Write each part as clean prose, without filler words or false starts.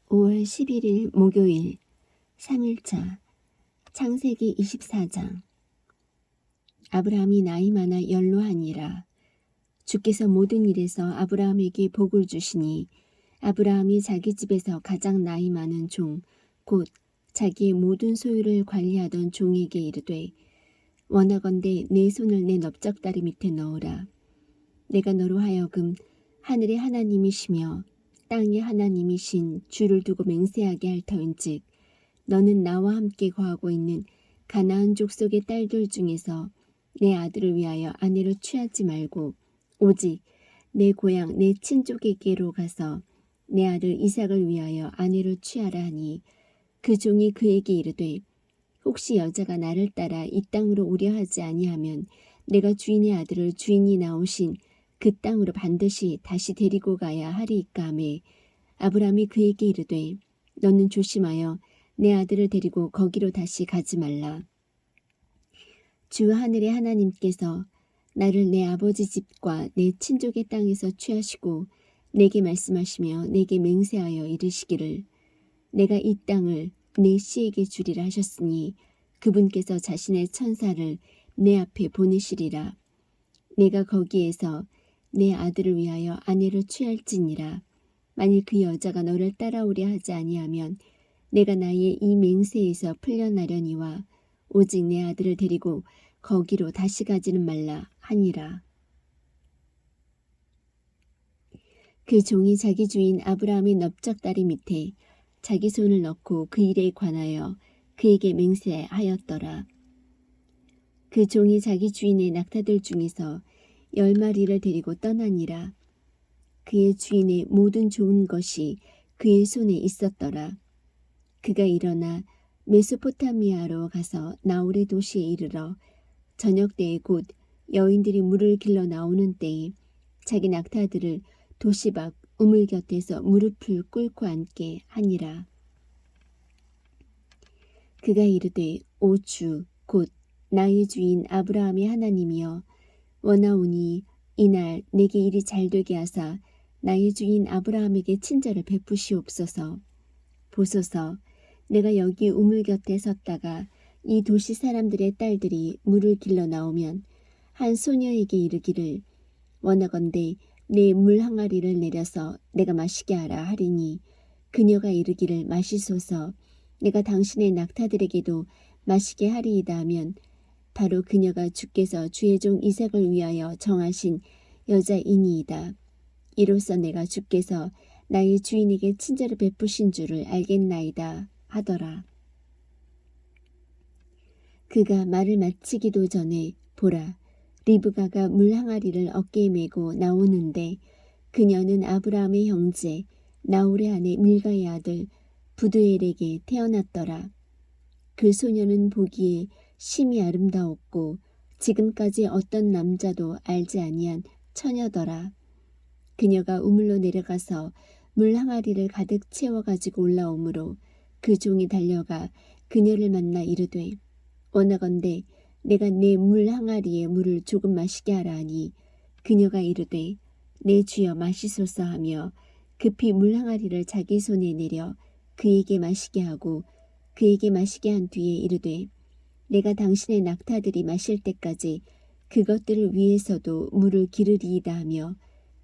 5월 11일 목요일 3일차 창세기 24장. 아브라함이 나이 많아 연로하니라. 주께서 모든 일에서 아브라함에게 복을 주시니 아브라함이 자기 집에서 가장 나이 많은 종 곧 자기의 모든 소유를 관리하던 종에게 이르되 원하건대 내 손을 내 넓적다리 밑에 넣으라. 내가 너로 하여금 하늘의 하나님이시며 땅의 하나님이신 주를 두고 맹세하게 할 터인즉 너는 나와 함께 거하고 있는 가나안 족속의 딸들 중에서 내 아들을 위하여 아내로 취하지 말고 오직 내 고향 내 친족에게로 가서 내 아들 이삭을 위하여 아내로 취하라 하니 그 종이 그에게 이르되 혹시 여자가 나를 따라 이 땅으로 오려 하지 아니하면 내가 주인의 아들을 주인이 나오신 그 땅으로 반드시 다시 데리고 가야 하리이까 하매 아브라함이 그에게 이르되 너는 조심하여 내 아들을 데리고 거기로 다시 가지 말라. 주 하늘의 하나님께서 나를 내 아버지 집과 내 친족의 땅에서 취하시고 내게 말씀하시며 내게 맹세하여 이르시기를 내가 이 땅을 내 씨에게 주리라 하셨으니 그분께서 자신의 천사를 내 앞에 보내시리라. 내가 거기에서 내 아들을 위하여 아내를 취할지니라. 만일 그 여자가 너를 따라오려 하지 아니하면 내가 나의 이 맹세에서 풀려나려니와 오직 내 아들을 데리고 거기로 다시 가지는 말라 하니라. 그 종이 자기 주인 아브라함의 넓적다리 밑에 자기 손을 넣고 그 일에 관하여 그에게 맹세하였더라. 그 종이 자기 주인의 낙타들 중에서 10마리를 데리고 떠나니라. 그의 주인의 모든 좋은 것이 그의 손에 있었더라. 그가 일어나 메소포타미아로 가서 나홀의 도시에 이르러 저녁 때에 곧 여인들이 물을 길러 나오는 때에 자기 낙타들을 도시 밖 우물 곁에서 무릎을 꿇고 앉게 하니라. 그가 이르되 오 주 곧 나의 주인 아브라함의 하나님이여 원하오니 이날 내게 일이 잘되게 하사 나의 주인 아브라함에게 친절을 베푸시옵소서. 보소서 내가 여기 우물 곁에 섰다가 이 도시 사람들의 딸들이 물을 길러 나오면 한 소녀에게 이르기를 원하건대 내 물 항아리를 내려서 내가 마시게 하라 하리니 그녀가 이르기를 마시소서. 내가 당신의 낙타들에게도 마시게 하리이다 하면 바로 그녀가 주께서 주의 종 이삭을 위하여 정하신 여자이니이다. 이로써 내가 주께서 나의 주인에게 친절을 베푸신 줄을 알겠나이다 하더라. 그가 말을 마치기도 전에 보라 리브가가 물 항아리를 어깨에 메고 나오는데 그녀는 아브라함의 형제 나홀의 아내 밀가의 아들 부두엘에게 태어났더라. 그 소녀는 보기에 심히 아름다웠고 지금까지 어떤 남자도 알지 아니한 처녀더라. 그녀가 우물로 내려가서 물 항아리를 가득 채워가지고 올라오므로 그 종이 달려가 그녀를 만나 이르되 원하건대 내가 내 물 항아리에 물을 조금 마시게 하라 하니 그녀가 이르되 내 주여 마시소서 하며 급히 물 항아리를 자기 손에 내려 그에게 마시게 하고 그에게 마시게 한 뒤에 이르되 내가 당신의 낙타들이 마실 때까지 그것들을 위해서도 물을 기르리이다 하며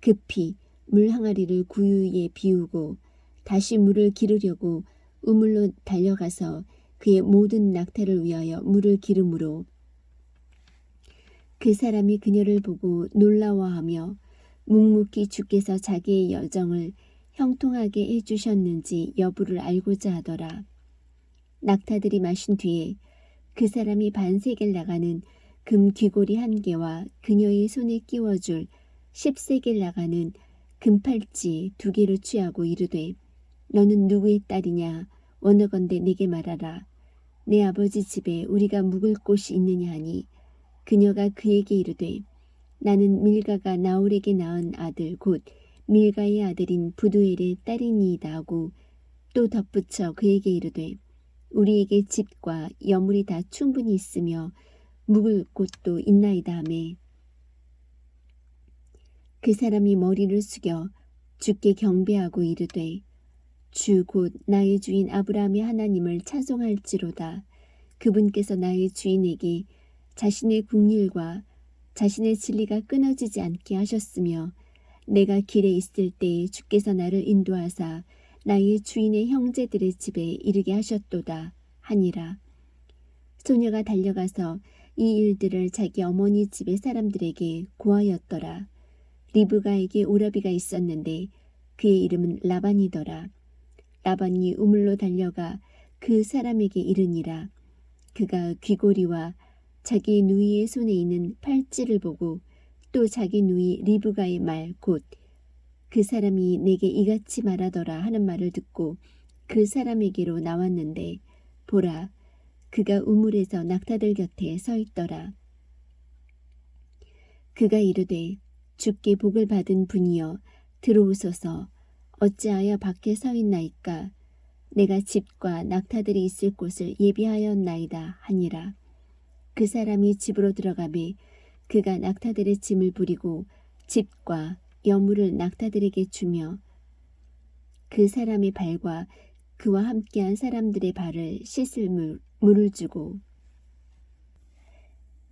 급히 물 항아리를 구유에 비우고 다시 물을 기르려고 우물로 달려가서 그의 모든 낙타를 위하여 물을 기르므로 그 사람이 그녀를 보고 놀라워하며 묵묵히 주께서 자기의 여정을 형통하게 해주셨는지 여부를 알고자 하더라. 낙타들이 마신 뒤에 그 사람이 반세겔 나가는 금 귀고리 1개와 그녀의 손에 끼워줄 10세겔 나가는 금팔찌 2개를 취하고 이르되 너는 누구의 딸이냐 원하건대 내게 말하라. 내 아버지 집에 우리가 묵을 곳이 있느냐 하니 그녀가 그에게 이르되 나는 밀가가 나홀에게 낳은 아들 곧 밀가의 아들인 부두엘의 딸이니이다 하고 또 덧붙여 그에게 이르되 우리에게 집과 여물이 다 충분히 있으며 묵을 곳도 있나이다 하매 그 사람이 머리를 숙여 주께 경배하고 이르되 주 곧 나의 주인 아브라함의 하나님을 찬송할지로다. 그분께서 나의 주인에게 자신의 국률과 자신의 진리가 끊어지지 않게 하셨으며 내가 길에 있을 때에 주께서 나를 인도하사 나의 주인의 형제들의 집에 이르게 하셨도다 하니라. 소녀가 달려가서 이 일들을 자기 어머니 집의 사람들에게 고하였더라. 리브가에게 오라비가 있었는데 그의 이름은 라반이더라. 라반이 우물로 달려가 그 사람에게 이르니라. 그가 귀고리와 자기 누이의 손에 있는 팔찌를 보고 또 자기 누이 리브가의 말 곧 그 사람이 내게 이같이 말하더라 하는 말을 듣고 그 사람에게로 나왔는데 보라, 그가 우물에서 낙타들 곁에 서 있더라. 그가 이르되 주께 복을 받은 분이여 들어오소서. 어찌하여 밖에 서 있나이까. 내가 집과 낙타들이 있을 곳을 예비하였나이다 하니라. 그 사람이 집으로 들어가매 그가 낙타들의 짐을 부리고 집과 여물을 낙타들에게 주며 그 사람의 발과 그와 함께한 사람들의 발을 씻을 물을 주고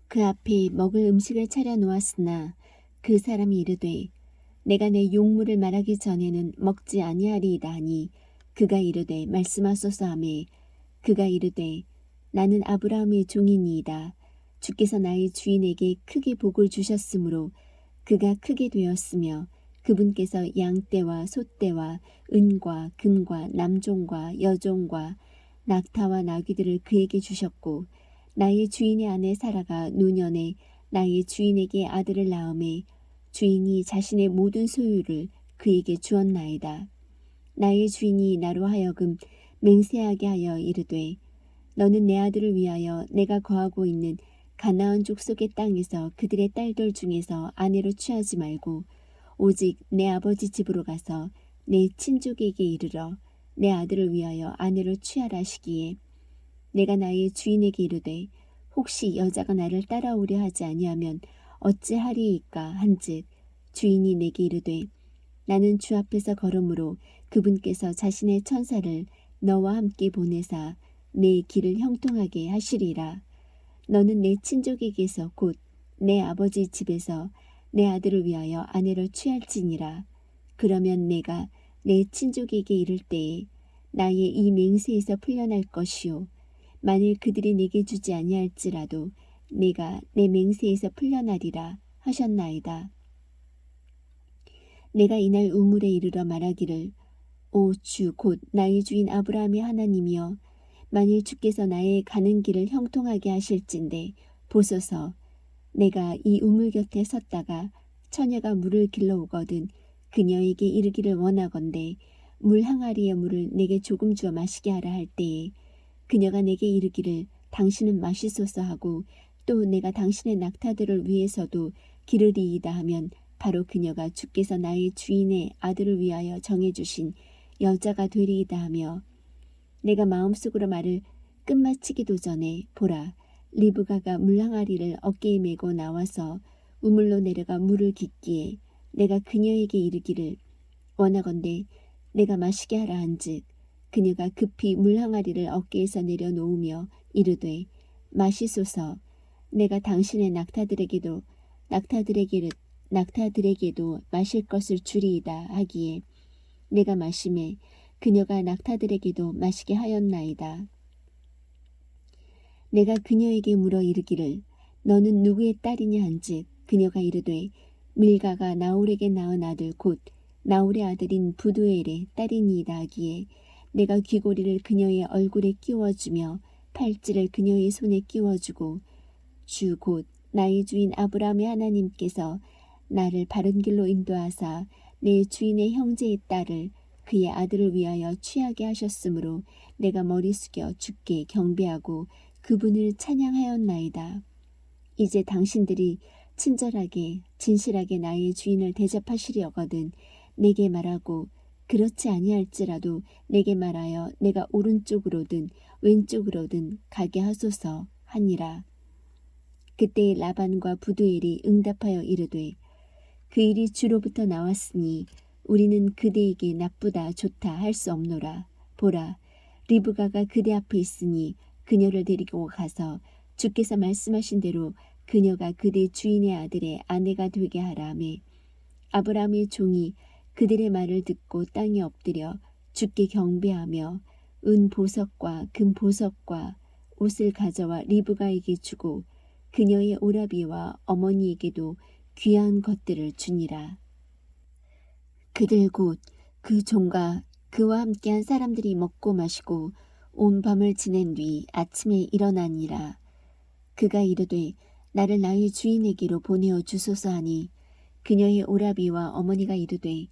그 앞에 먹을 음식을 차려 놓았으나 그 사람이 이르되 내가 내 용물을 말하기 전에는 먹지 아니하리이다 하니 그가 이르되 말씀하소서 하매 그가 이르되 나는 아브라함의 종이니이다. 주께서 나의 주인에게 크게 복을 주셨으므로 그가 크게 되었으며 그분께서 양떼와 소떼와 은과 금과 남종과 여종과 낙타와 나귀들을 그에게 주셨고 나의 주인의 아내 사라가 노년에 나의 주인에게 아들을 낳음에 주인이 자신의 모든 소유를 그에게 주었나이다. 나의 주인이 나로 하여금 맹세하게 하여 이르되 너는 내 아들을 위하여 내가 거하고 있는 가나안 족속의 땅에서 그들의 딸들 중에서 아내로 취하지 말고 오직 내 아버지 집으로 가서 내 친족에게 이르러 내 아들을 위하여 아내로 취하라 하시기에 내가 나의 주인에게 이르되 혹시 여자가 나를 따라오려 하지 아니하면 어찌하리이까 한즉 주인이 내게 이르되 나는 주 앞에서 걸음으로 그분께서 자신의 천사를 너와 함께 보내사 내 길을 형통하게 하시리라. 너는 내 친족에게서 곧 내 아버지 집에서 내 아들을 위하여 아내를 취할지니라. 그러면 내가 내 친족에게 이를 때에 나의 이 맹세에서 풀려날 것이요 만일 그들이 내게 주지 아니할지라도 내가 내 맹세에서 풀려나리라 하셨나이다. 내가 이날 우물에 이르러 말하기를 오 주 곧 나의 주인 아브라함의 하나님이여 만일 주께서 나의 가는 길을 형통하게 하실진데 보소서 내가 이 우물 곁에 섰다가 처녀가 물을 길러오거든 그녀에게 이르기를 원하건대 물 항아리의 물을 내게 조금 주어 마시게 하라 할 때에 그녀가 내게 이르기를 당신은 마시소서 하고 또 내가 당신의 낙타들을 위해서도 기르리이다 하면 바로 그녀가 주께서 나의 주인의 아들을 위하여 정해주신 여자가 되리이다 하며 내가 마음속으로 말을 끝마치기도 전에 보라 리브가가 물항아리를 어깨에 메고 나와서 우물로 내려가 물을 깃기에 내가 그녀에게 이르기를 원하건대 내가 마시게 하라 한즉 그녀가 급히 물항아리를 어깨에서 내려놓으며 이르되 마시소서 내가 당신의 낙타들에게도 마실 것을 주리이다 하기에 내가 마심에 그녀가 낙타들에게도 마시게 하였나이다. 내가 그녀에게 물어 이르기를 너는 누구의 딸이냐 한즉 그녀가 이르되 밀가가 나홀에게 낳은 아들 곧 나홀의 아들인 부두엘의 딸이니이다 하기에 내가 귀고리를 그녀의 얼굴에 끼워주며 팔찌를 그녀의 손에 끼워주고 주 곧 나의 주인 아브라함의 하나님께서 나를 바른 길로 인도하사 내 주인의 형제의 딸을 그의 아들을 위하여 취하게 하셨으므로 내가 머리 숙여 주께 경배하고 그분을 찬양하였나이다. 이제 당신들이 친절하게 진실하게 나의 주인을 대접하시려거든 내게 말하고 그렇지 아니할지라도 내게 말하여 내가 오른쪽으로든 왼쪽으로든 가게 하소서 하니라. 그때 라반과 부두엘이 응답하여 이르되 그 일이 주로부터 나왔으니 우리는 그대에게 나쁘다 좋다 할 수 없노라. 보라, 리브가가 그대 앞에 있으니 그녀를 데리고 가서 주께서 말씀하신 대로 그녀가 그대 주인의 아들의 아내가 되게 하라 하매 아브라함의 종이 그들의 말을 듣고 땅에 엎드려 주께 경배하며 은 보석과 금 보석과 옷을 가져와 리브가에게 주고 그녀의 오라비와 어머니에게도 귀한 것들을 주니라. 그들 곧 그 종과 그와 함께한 사람들이 먹고 마시고 온 밤을 지낸 뒤 아침에 일어나니라. 그가 이르되 나를 나의 주인에게로 보내어 주소서 하니 그녀의 오라비와 어머니가 이르되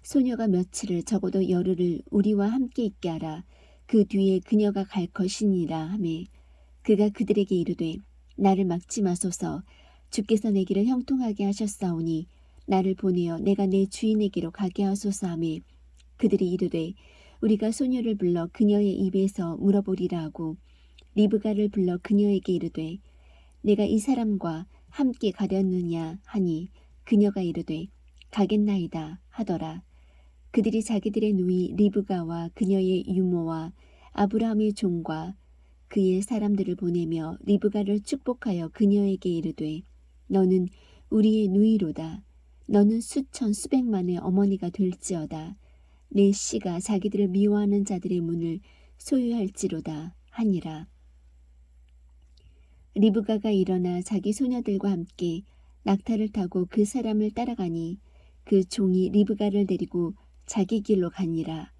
소녀가 며칠을 적어도 열흘을 우리와 함께 있게 하라. 그 뒤에 그녀가 갈 것이니라 하매 그가 그들에게 이르되 나를 막지 마소서. 주께서 내 길을 형통하게 하셨사오니 나를 보내어 내가 내 주인에게로 가게 하소서 하매 그들이 이르되 우리가 소녀를 불러 그녀의 입에서 물어보리라 하고 리브가를 불러 그녀에게 이르되 내가 이 사람과 함께 가렸느냐 하니 그녀가 이르되 가겠나이다 하더라. 그들이 자기들의 누이 리브가와 그녀의 유모와 아브라함의 종과 그의 사람들을 보내며 리브가를 축복하여 그녀에게 이르되 너는 우리의 누이로다. 너는 수천 수백만의 어머니가 될지어다. 내 씨가 자기들을 미워하는 자들의 문을 소유할지로다 하니라. 리브가가 일어나 자기 소녀들과 함께 낙타를 타고 그 사람을 따라가니 그 종이 리브가를 데리고 자기 길로 가니라.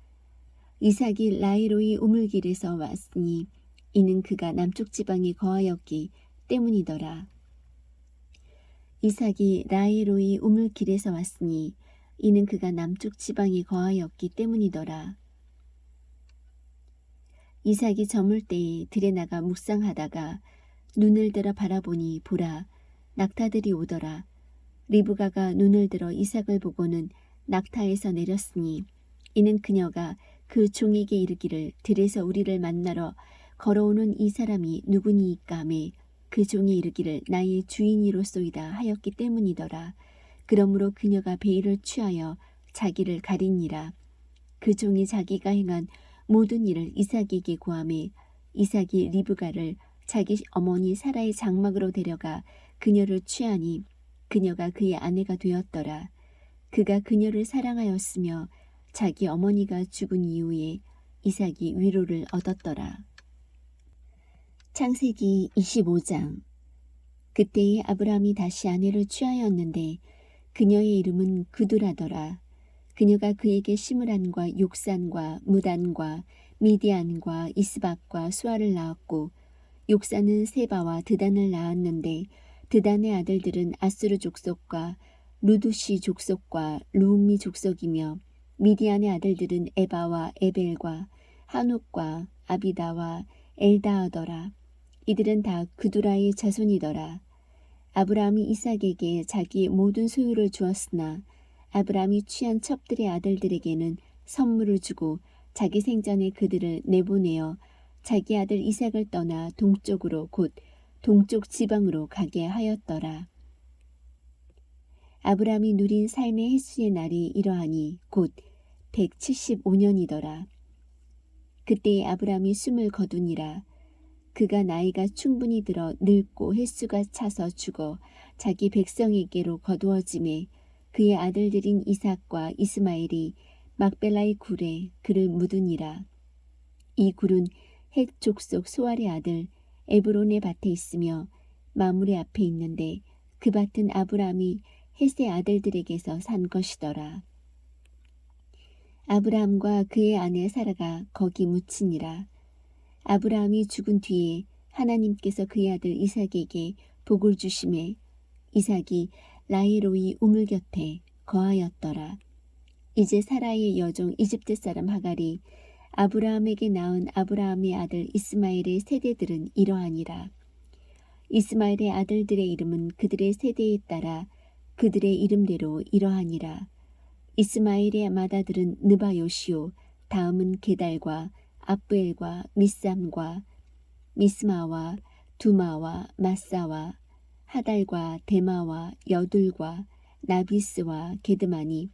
이삭이 라헤로이 우물길에서 왔으니 이는 그가 남쪽 지방에 거하였기 때문이더라. 이삭이 라헤로이 우물길에서 왔으니 이는 그가 남쪽 지방에 거하였기 때문이더라. 이삭이 저물 때에 들에 나가 묵상하다가 눈을 들어 바라보니 보라, 낙타들이 오더라. 리브가가 눈을 들어 이삭을 보고는 낙타에서 내렸으니 이는 그녀가 그 종에게 이르기를 들에서 우리를 만나러 걸어오는 이 사람이 누구니이까 하매 그 종이 이르기를 나의 주인이로소이다 하였기 때문이더라. 그러므로 그녀가 베일을 취하여 자기를 가리니라. 그 종이 자기가 행한 모든 일을 이삭에게 고하매 이삭이 리브가를 자기 어머니 사라의 장막으로 데려가 그녀를 취하니 그녀가 그의 아내가 되었더라. 그가 그녀를 사랑하였으며 자기 어머니가 죽은 이후에 이삭이 위로를 얻었더라. 창세기 25장. 그때에 아브라함이 다시 아내를 취하였는데 그녀의 이름은 그두라더라. 그녀가 그에게 시므란과 욕산과 무단과 미디안과 이스박과 수아를 낳았고 욕산은 세바와 드단을 낳았는데 드단의 아들들은 아수르 족속과 루두시 족속과 루미 족속이며 미디안의 아들들은 에바와 에벨과 한옥과 아비다와 엘다하더라. 이들은 다 그두라의 자손이더라. 아브라함이 이삭에게 자기의 모든 소유를 주었으나 아브라함이 취한 첩들의 아들들에게는 선물을 주고 자기 생전에 그들을 내보내어 자기 아들 이삭을 떠나 동쪽으로 곧 동쪽 지방으로 가게 하였더라. 아브라함이 누린 삶의 횟수의 날이 이러하니 곧 175년이더라. 그때에 아브라함이 숨을 거두니라. 그가 나이가 충분히 들어 늙고 횟수가 차서 죽어 자기 백성에게로 거두어짐에 그의 아들들인 이삭과 이스마엘이 막벨라의 굴에 그를 묻으니라. 이 굴은 헷 족속 소알의 아들 에브론의 밭에 있으며 마물의 앞에 있는데 그 밭은 아브라함이 헷의 아들들에게서 산 것이더라. 아브라함과 그의 아내 사라가 거기 묻히니라. 아브라함이 죽은 뒤에 하나님께서 그의 아들 이삭에게 복을 주심에 이삭이 라헤로이 우물 곁에 거하였더라. 이제 사라의 여종 이집트 사람 하갈이 아브라함에게 낳은 아브라함의 아들 이스마엘의 세대들은 이러하니라. 이스마엘의 아들들의 이름은 그들의 세대에 따라 그들의 이름대로 이러하니라. 이스마엘의 맏아들은 느바요시오, 다음은 게달과 압부엘과 미삼과 미스마와 두마와 마사와 하달과 데마와 여둘과 나비스와 게드마니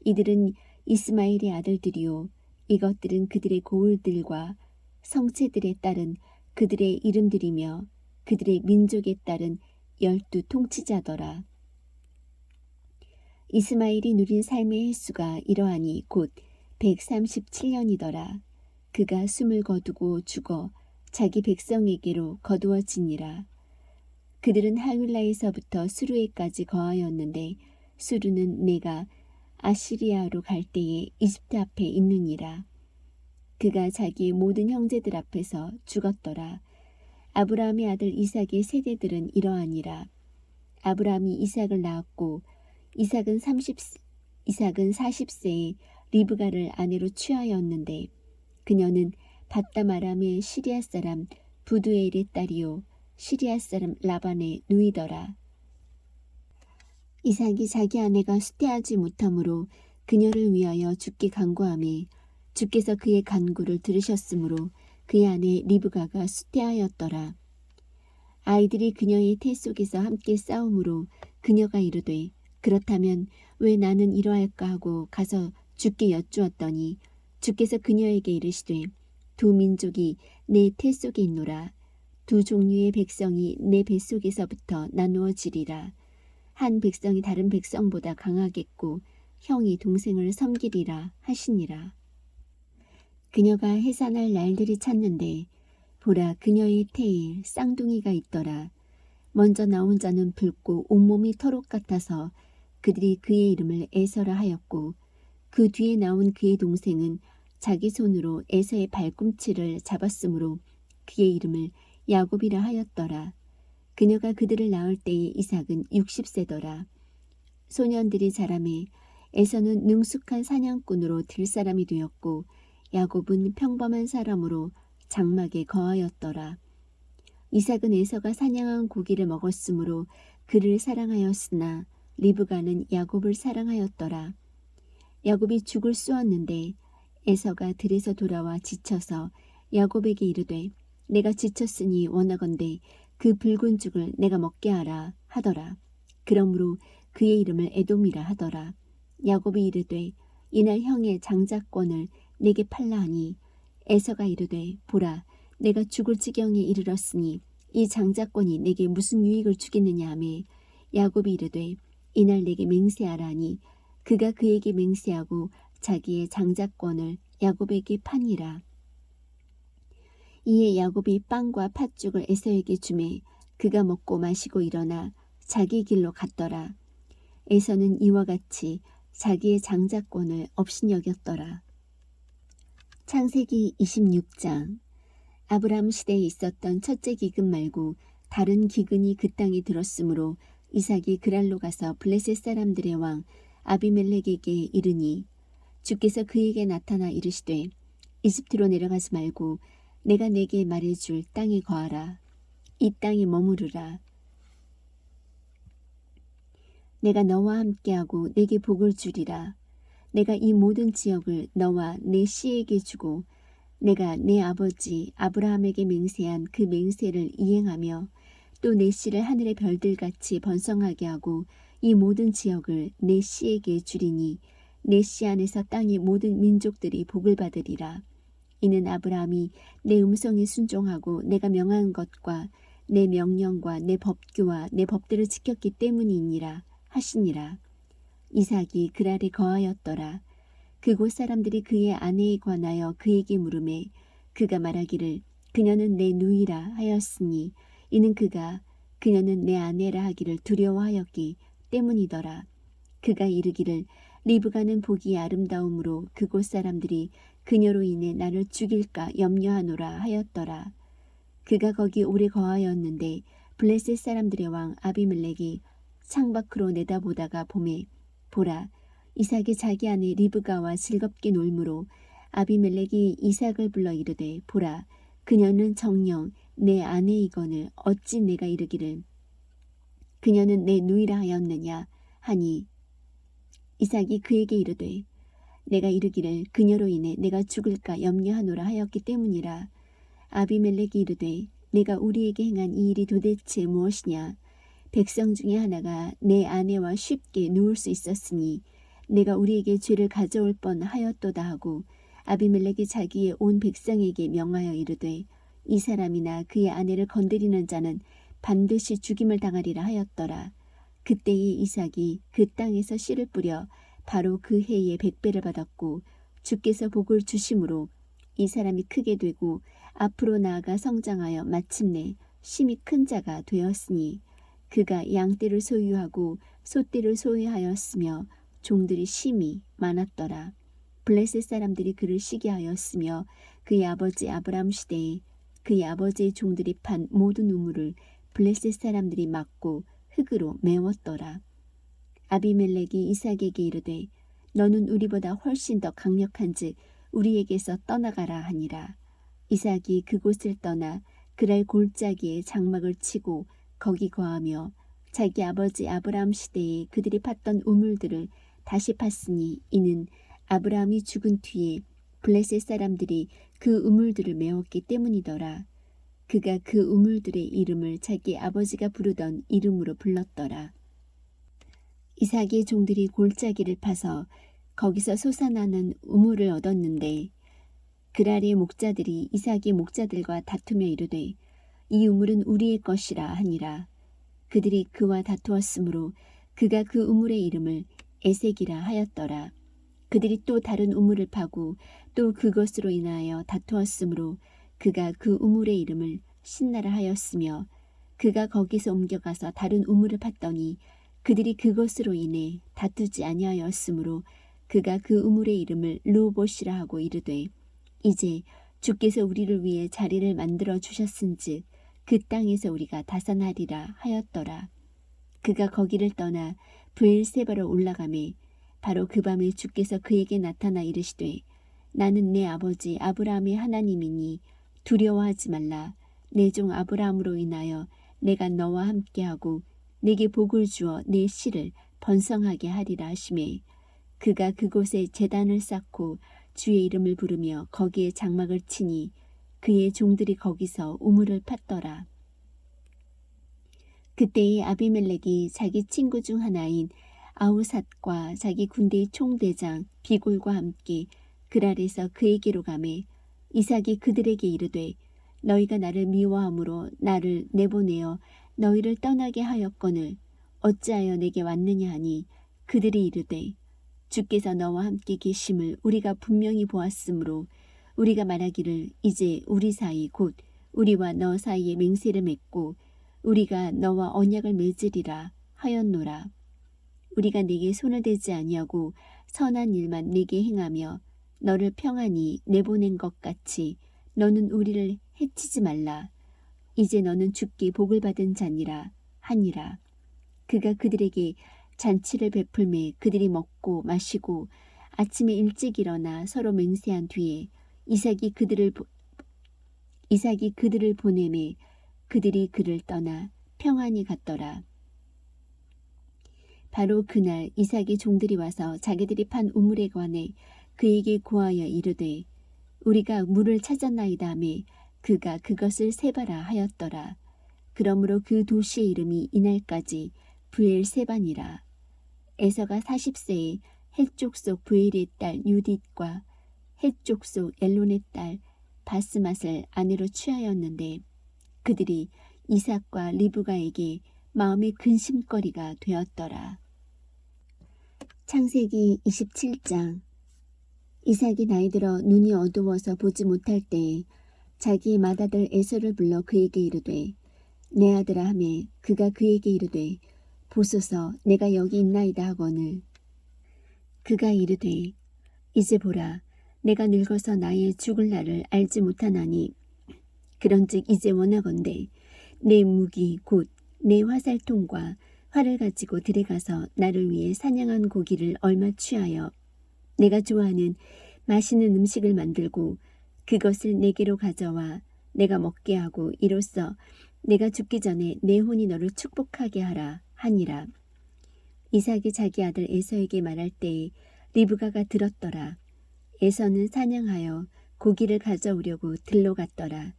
이들은 이스마엘의 아들들이요 이것들은 그들의 고을들과 성체들에 따른 그들의 이름들이며 그들의 민족에 따른 12 통치자더라. 이스마엘이 누린 삶의 횟수가 이러하니 곧 137년이더라. 그가 숨을 거두고 죽어 자기 백성에게로 거두어지니라. 그들은 하윌라에서부터 수르에까지 거하였는데 수르는 내가 아시리아로 갈 때에 이집트 앞에 있느니라. 그가 자기의 모든 형제들 앞에서 죽었더라. 아브라함의 아들 이삭의 세대들은 이러하니라. 아브라함이 이삭을 낳았고 이삭은 40세에 리브가를 아내로 취하였는데 그녀는 밧담 아람의 시리아 사람 부두엘의 딸이요 시리아 사람 라반의 누이더라. 이삭이 자기 아내가 수태하지 못하므로 그녀를 위하여 주께 간구하매 주께서 그의 간구를 들으셨으므로 그의 아내 리브가가 수태하였더라. 아이들이 그녀의 태 속에서 함께 싸우므로 그녀가 이르되 그렇다면 왜 나는 이러할까 하고 가서 주께 여쭈었더니 주께서 그녀에게 이르시되 두 민족이 내 태 속에 있노라. 두 종류의 백성이 내 뱃속에서부터 나누어지리라. 한 백성이 다른 백성보다 강하겠고 형이 동생을 섬기리라 하시니라. 그녀가 해산할 날들이 찼는데 보라 그녀의 태에 쌍둥이가 있더라. 먼저 나온 자는 붉고 온몸이 털옷 같아서 그들이 그의 이름을 에서라 하였고 그 뒤에 나온 그의 동생은 자기 손으로 에서의 발꿈치를 잡았으므로 그의 이름을 야곱이라 하였더라. 그녀가 그들을 낳을 때에 이삭은 60세더라. 소년들이 자라매 에서는 능숙한 사냥꾼으로 들 사람이 되었고 야곱은 평범한 사람으로 장막에 거하였더라. 이삭은 에서가 사냥한 고기를 먹었으므로 그를 사랑하였으나 리브가는 야곱을 사랑하였더라. 야곱이 죽을 쑤었는데 에서가 들에서 돌아와 지쳐서 야곱에게 이르되 내가 지쳤으니 원하건대 그 붉은 죽을 내가 먹게 하라 하더라. 그러므로 그의 이름을 에돔이라 하더라. 야곱이 이르되 이날 형의 장자권을 내게 팔라 하니 에서가 이르되 보라 내가 죽을 지경에 이르렀으니 이 장자권이 내게 무슨 유익을 주겠느냐 하매 야곱이 이르되 이날 내게 맹세하라 하니 그가 그에게 맹세하고 자기의 장자권을 야곱에게 파니라. 이에 야곱이 빵과 팥죽을 에서에게 주매 그가 먹고 마시고 일어나 자기 길로 갔더라. 에서는 이와 같이 자기의 장자권을 업신여겼더라. 창세기 26장. 아브라함 시대에 있었던 첫째 기근 말고 다른 기근이 그 땅에 들었으므로 이삭이 그랄로 가서 블레셋 사람들의 왕 아비멜렉에게 이르니 주께서 그에게 나타나 이르시되 이집트로 내려가지 말고 내가 내게 말해줄 땅에 거하라. 이 땅에 머무르라. 내가 너와 함께하고 내게 복을 주리라. 내가 이 모든 지역을 너와 내 씨에게 주고 내가 내 아버지 아브라함에게 맹세한 그 맹세를 이행하며 또 내 씨를 하늘의 별들같이 번성하게 하고 이 모든 지역을 내 씨에게 주리니 내 씨 안에서 땅의 모든 민족들이 복을 받으리라. 이는 아브라함이 내 음성에 순종하고 내가 명한 것과 내 명령과 내 법규와 내 법들을 지켰기 때문이니라 하시니라. 이삭이 그랄에 거하였더라. 그곳 사람들이 그의 아내에 관하여 그에게 물으매 그가 말하기를 그녀는 내 누이라 하였으니 이는 그녀는 내 아내라 하기를 두려워하였기 때문이더라. 그가 이르기를 리브가는 보기에 아름다움으로 그곳 사람들이 그녀로 인해 나를 죽일까 염려하노라 하였더라. 그가 거기 오래 거하였는데 블레셋 사람들의 왕 아비멜렉이 창밖으로 내다보다가 보매 보라 이삭이 자기 아내 리브가와 즐겁게 놀므로 아비멜렉이 이삭을 불러 이르되 보라 그녀는 정녕 내 아내이거늘 어찌 내가 이르기를 그녀는 내 누이라 하였느냐 하니 이삭이 그에게 이르되 내가 이르기를 그녀로 인해 내가 죽을까 염려하노라 하였기 때문이라. 아비멜렉이 이르되 내가 우리에게 행한 이 일이 도대체 무엇이냐 백성 중에 하나가 내 아내와 쉽게 누울 수 있었으니 내가 우리에게 죄를 가져올 뻔하였도다 하고 아비멜렉이 자기의 온 백성에게 명하여 이르되 이 사람이나 그의 아내를 건드리는 자는 반드시 죽임을 당하리라 하였더라. 그때에 이삭이 그 땅에서 씨를 뿌려 바로 그 해에 100배를 받았고 주께서 복을 주심으로 이 사람이 크게 되고 앞으로 나아가 성장하여 마침내 심히 큰 자가 되었으니 그가 양떼를 소유하고 소떼를 소유하였으며 종들이 심히 많았더라. 블레셋 사람들이 그를 시기하였으며 그의 아버지 아브람 시대에 그의 아버지의 종들이 판 모든 우물을 블레셋 사람들이 막고 흙으로 메웠더라. 아비멜렉이 이삭에게 이르되 너는 우리보다 훨씬 더 강력한즉 우리에게서 떠나가라 하니라. 이삭이 그곳을 떠나 그랄 골짜기에 장막을 치고 거기 거하며 자기 아버지 아브라함 시대에 그들이 팠던 우물들을 다시 팠으니 이는 아브라함이 죽은 뒤에 블레셋 사람들이 그 우물들을 메웠기 때문이더라. 그가 그 우물들의 이름을 자기 아버지가 부르던 이름으로 불렀더라. 이삭의 종들이 골짜기를 파서 거기서 솟아나는 우물을 얻었는데 그랄의 목자들이 이삭의 목자들과 다투며 이르되 이 우물은 우리의 것이라 하니라. 그들이 그와 다투었으므로 그가 그 우물의 이름을 에색이라 하였더라. 그들이 또 다른 우물을 파고 또 그것으로 인하여 다투었으므로 그가 그 우물의 이름을 신나라 하였으며 그가 거기서 옮겨가서 다른 우물을 팠더니 그들이 그것으로 인해 다투지 아니하였으므로 그가 그 우물의 이름을 르호봇이라 하고 이르되 이제 주께서 우리를 위해 자리를 만들어 주셨은즉 그 땅에서 우리가 다산하리라 하였더라. 그가 거기를 떠나 브엘세바로 올라가매 바로 그 밤에 주께서 그에게 나타나 이르시되 나는 내 아버지 아브라함의 하나님이니 두려워하지 말라. 내 종 아브라함으로 인하여 내가 너와 함께하고 내게 복을 주어 내 씨를 번성하게 하리라 하시매 그가 그곳에 제단을 쌓고 주의 이름을 부르며 거기에 장막을 치니 그의 종들이 거기서 우물을 팠더라. 그때에 아비멜렉이 자기 친구 중 하나인 아우삿과 자기 군대의 총대장 비골과 함께 그랄에서 그에게로 가매 이삭이 그들에게 이르되 너희가 나를 미워함으로 나를 내보내어 너희를 떠나게 하였거늘 어찌하여 내게 왔느냐 하니 그들이 이르되 주께서 너와 함께 계심을 우리가 분명히 보았으므로 우리가 말하기를 이제 우리 사이 곧 우리와 너 사이에 맹세를 맺고 우리가 너와 언약을 맺으리라 하였노라. 우리가 네게 손을 대지 아니하고 선한 일만 네게 행하며 너를 평안히 내보낸 것 같이 너는 우리를 해치지 말라. 이제 너는 주께 복을 받은 자니라 하니라. 그가 그들에게 잔치를 베풀매 그들이 먹고 마시고 아침에 일찍 일어나 서로 맹세한 뒤에 이삭이 그들을 보내매 그들이 그를 떠나 평안히 갔더라. 바로 그날 이삭의 종들이 와서 자기들이 판 우물에 관해 그에게 고하여 이르되 우리가 물을 찾았나이다 하매 그가 그것을 세바라 하였더라. 그러므로 그 도시의 이름이 이날까지 브엘세바니라. 에서가 40세에 헷 족속 브엘의 딸 유딧과 헷 족속 엘론의 딸 바스맛을 아내로 취하였는데 그들이 이삭과 리브가에게 마음의 근심거리가 되었더라. 창세기 27장. 이삭이 나이 들어 눈이 어두워서 보지 못할 때에 자기의 맏아들 에서를 불러 그에게 이르되 내 아들아 하매 그가 그에게 이르되 보소서 내가 여기 있나이다 하거늘 그가 이르되 이제 보라 내가 늙어서 나의 죽을 날을 알지 못하나니 그런즉 이제 원하건대 내 무기 곧 내 화살통과 활을 가지고 들어가서 나를 위해 사냥한 고기를 얼마 취하여 내가 좋아하는 맛있는 음식을 만들고 그것을 내게로 가져와 내가 먹게 하고 이로써 내가 죽기 전에 내 혼이 너를 축복하게 하라 하니라. 이삭이 자기 아들 에서에게 말할 때에 리브가가 들었더라. 에서는 사냥하여 고기를 가져오려고 들로 갔더라.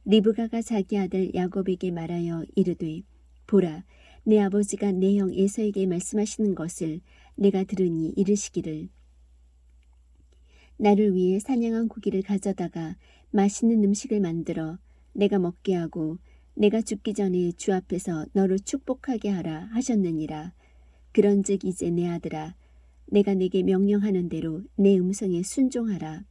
리브가가 자기 아들 야곱에게 말하여 이르되 보라 내 아버지가 내 형 에서에게 말씀하시는 것을 내가 들으니 이르시기를 나를 위해 사냥한 고기를 가져다가 맛있는 음식을 만들어 내가 먹게 하고 내가 죽기 전에 주 앞에서 너를 축복하게 하라 하셨느니라. 그런즉 이제 내 아들아 내가 내게 명령하는 대로 내 음성에 순종하라.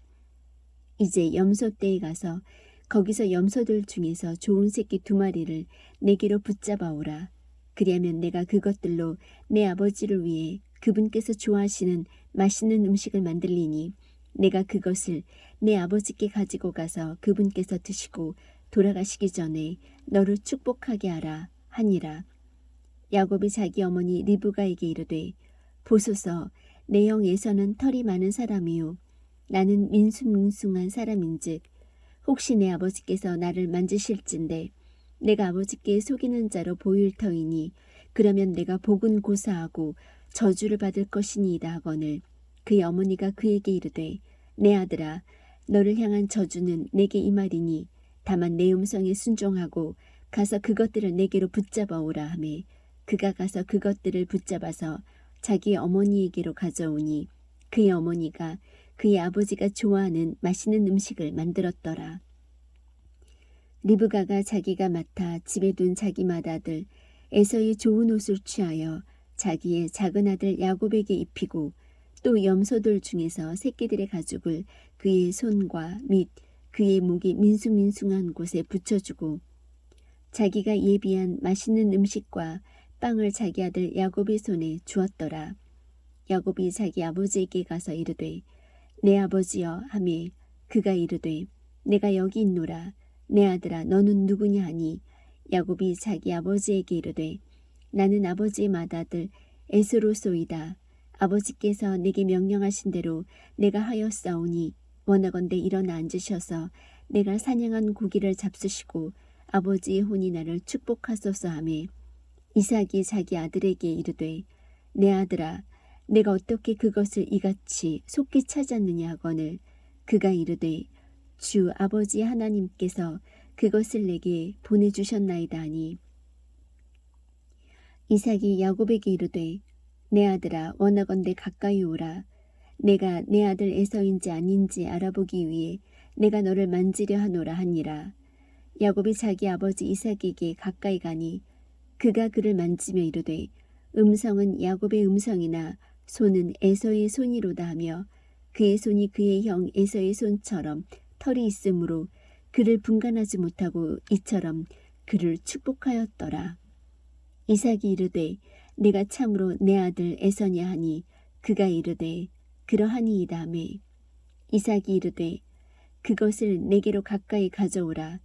이제 염소떼에 가서 거기서 염소들 중에서 좋은 새끼 2마리를 내게로 붙잡아 오라. 그리하면 내가 그것들로 내 아버지를 위해 그분께서 좋아하시는 맛있는 음식을 만들리니 내가 그것을 내 아버지께 가지고 가서 그분께서 드시고 돌아가시기 전에 너를 축복하게 하라 하니라. 야곱이 자기 어머니 리브가에게 이르되 보소서 내 형 에서는 털이 많은 사람이요 나는 민숭민숭한 사람인즉 혹시 내 아버지께서 나를 만지실진데 내가 아버지께 속이는 자로 보일 터이니 그러면 내가 복은 고사하고 저주를 받을 것이니이다 하거늘 그의 어머니가 그에게 이르되 내 아들아 너를 향한 저주는 내게 임하리니 다만 내 음성에 순종하고 가서 그것들을 내게로 붙잡아 오라 하매 그가 가서 그것들을 붙잡아서 자기 어머니에게로 가져오니 그의 어머니가 그의 아버지가 좋아하는 맛있는 음식을 만들었더라. 리브가가 자기가 맡아 집에 둔 자기 맏아들 에서의 좋은 옷을 취하여 자기의 작은 아들 야곱에게 입히고 또 염소들 중에서 새끼들의 가죽을 그의 손과 및 그의 목이 민숭민숭한 곳에 붙여주고 자기가 예비한 맛있는 음식과 빵을 자기 아들 야곱의 손에 주었더라. 야곱이 자기 아버지에게 가서 이르되 내 아버지여 하매 그가 이르되 내가 여기 있노라. 내 아들아 너는 누구냐 하니 야곱이 자기 아버지에게 이르되 나는 아버지의 맏아들 에스로소이다. 아버지께서 내게 명령하신 대로 내가 하였사오니 원하건대 일어나 앉으셔서 내가 사냥한 고기를 잡수시고 아버지의 혼이 나를 축복하소서 하매 이삭이 자기 아들에게 이르되 내 아들아 내가 어떻게 그것을 이같이 속히 찾았느냐 하거늘 그가 이르되 주 아버지 하나님께서 그것을 내게 보내주셨나이다 하니 이삭이 야곱에게 이르되 내 아들아 원하건대 가까이 오라. 내가 내 아들 에서인지 아닌지 알아보기 위해 내가 너를 만지려 하노라 하니라. 야곱이 자기 아버지 이삭에게 가까이 가니 그가 그를 만지며 이르되 음성은 야곱의 음성이나 손은 에서의 손이로다 하며 그의 손이 그의 형 에서의 손처럼 털이 있으므로 그를 분간하지 못하고 이처럼 그를 축복하였더라. 이삭이 이르되 내가 참으로 내 아들 에서냐 하니 그가 이르되 그러하니이다 하매 이삭이 이르되 그것을 내게로 가까이 가져오라.